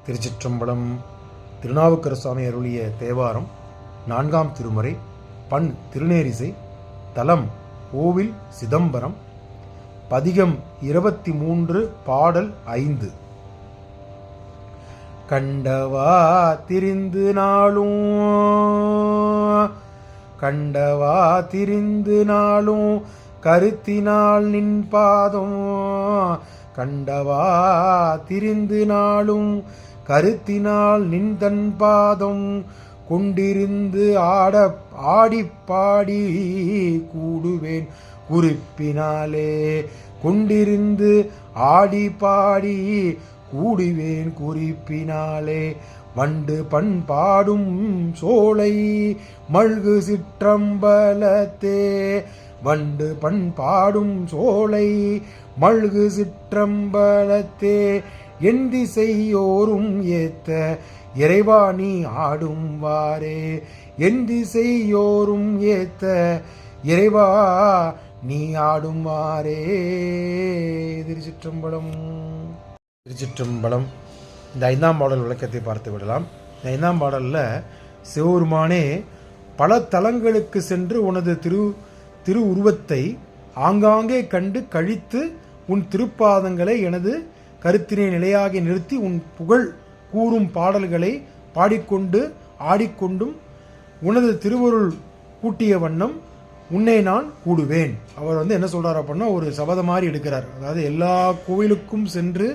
திருச்சிற்றம்பலம். திருநாவுக்கரசு சுவாமி அருளிய தேவாரம் 4ஆம் திருமுறை. பண் திருநேரிசை. தலம் கோவில் சிதம்பரம். பதிகம் 23, பாடல் 5. கண்டவா திரிந்து நாளும் கருத்தினால் நின் பாதம். கண்டவா திரிந்து நாளும் கருத்தினால் நின்றன் பாதம். கொண்டிருந்து ஆடிப்பாடி கூடுவேன் குறிப்பினாலே. கொண்டிருந்து ஆடிப்பாடி கூடுவேன் குறிப்பினாலே. வண்டு பண்பாடும் சோலை மல்கு சிற்றம்பலத்தே. வண்டு பண்பாடும் சோலை மல்கு சிற்றம்பலத்தே. என் திசையோரும் ஏத்த இறைவா நீ ஆடும் வாரே. என் திசையோரும் ஏத்த இறைவா நீ ஆடும் வாரே. திருச்சிற்றம்பலம். திருச்சிற்றம்பலம். இந்த 5ஆம் பாடல் விளக்கத்தை பார்த்து விடலாம். இந்த 5ஆம் பாடலில் சிவபெருமானே பல தலங்களுக்கு சென்று உனது திரு உருவத்தை ஆங்காங்கே கண்டு கழித்து உன் திருப்பாதங்களை எனது கருத்தினை நிலையாகி நிறுத்தி உன் புகழ் கூறும் பாடல்களை பாடிக்கொண்டு ஆடிக்கொண்டும் உனது திருவருள் கூட்டிய வண்ணம் உன்னை நான் கூடுவேன். அவர் என்ன சொல்றார் அப்படின்னா, ஒரு சபதம் மாதிரி எடுக்கிறார். அதாவது எல்லா கோவிலுக்கும் சென்று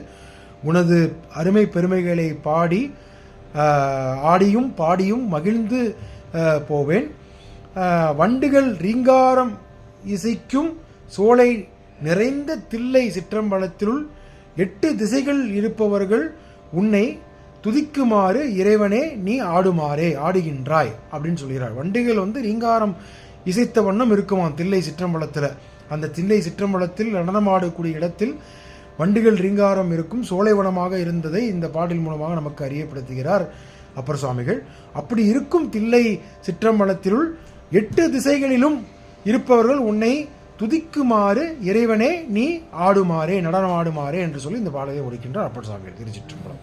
உனது அருமை பெருமைகளை பாடி ஆடியும் பாடியும் மகிழ்ந்து போவேன். வண்டுகள் ரீங்காரம் இசைக்கும் சோலை நிறைந்த தில்லை சிற்றம்பலத்திலுள் 8 திசைகள் இருப்பவர்கள் உன்னை துதிக்குமாறு இறைவனே நீ ஆடுகின்றாய் அப்படின்னு சொல்கிறார். வண்டுகள் ரீங்காரம் இசைத்த வண்ணம் இருக்குமாம் தில்லை சிற்றம்பலத்தில். அந்த தில்லை சிற்றம்பலத்தில் நடனமாடக்கூடிய இடத்தில் வண்டுகள் ரீங்காரம் இருக்கும் சோலைவனமாக இருந்ததை இந்த பாடல் மூலமாக நமக்கு அறியப்படுத்துகிறார் அப்பர் சுவாமிகள். அப்படி இருக்கும் தில்லை சிற்றம்பலத்திலுள் 8 திசைகளிலும் இருப்பவர்கள் உன்னை துதிக்குமாறு இறைவனே நீ ஆடுமாறே நடனமாடுமாறே என்று சொல்லி இந்த பாடலை முடிக்கின்றார் அப்பர் சுவாமிகள். திருச்சிற்றம்பலம்.